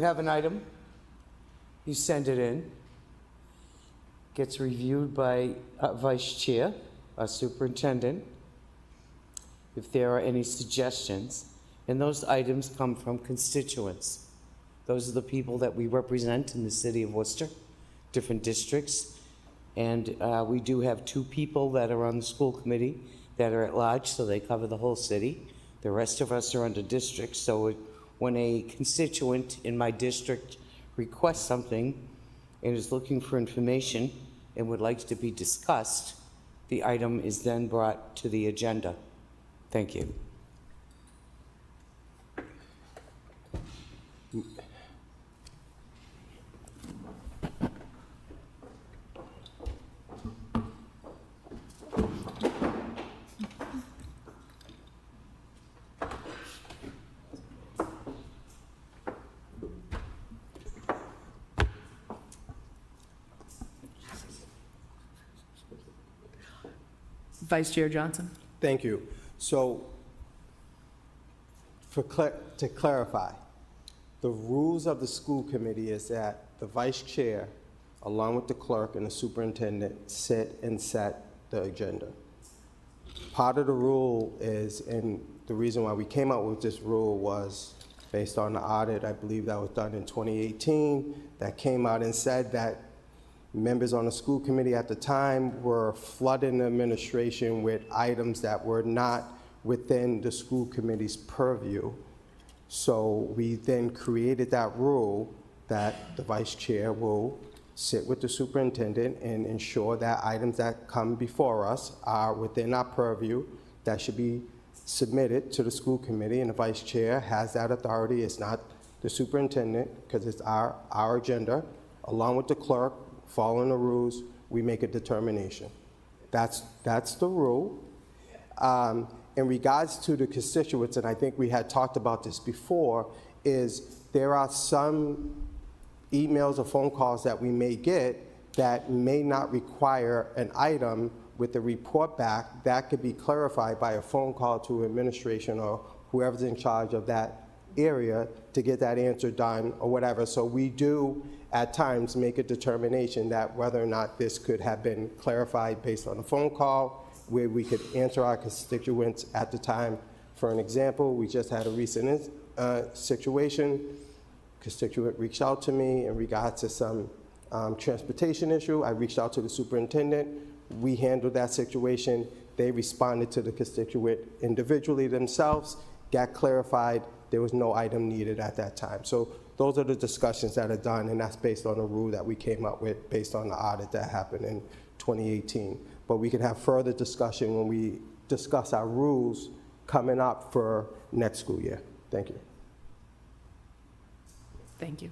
You have an item, you send it in, gets reviewed by Vice Chair, our Superintendent, if there are any suggestions, and those items come from constituents. Those are the people that we represent in the city of Worcester, different districts, and we do have 2 people that are on the school committee that are at large, so they cover the whole city. The rest of us are under districts, so when a constituent in my district requests something and is looking for information and would like to be discussed, the item is then brought to the agenda. Thank you. Vice Chair Johnson. Thank you. So, to clarify, the rules of the school committee is that the vice chair, along with the clerk and the superintendent, sit and set the agenda. Part of the rule is, and the reason why we came up with this rule was based on the audit, I believe that was done in 2018, that came out and said that members on the school committee at the time were flooding the administration with items that were not within the school committee's purview. So we then created that rule that the vice chair will sit with the superintendent and ensure that items that come before us are within our purview, that should be submitted to the school committee, and the vice chair has that authority. It's not the superintendent, because it's our agenda. Along with the clerk, following the rules, we make a determination. That's the rule. In regards to the constituents, and I think we had talked about this before, is there are some emails or phone calls that we may get that may not require an item with the report back. That could be clarified by a phone call to administration or whoever's in charge of that area to get that answer done or whatever. So we do at times make a determination that whether or not this could have been clarified based on a phone call where we could answer our constituents at the time. For an example, we just had a recent situation. Constituent reached out to me in regards to some transportation issue. I reached out to the superintendent. We handled that situation. They responded to the constituent individually themselves, got clarified. There was no item needed at that time. So those are the discussions that are done, and that's based on a rule that we came up with based on the audit that happened in 2018. But we can have further discussion when we discuss our rules coming up for next school year. Thank you. Thank you.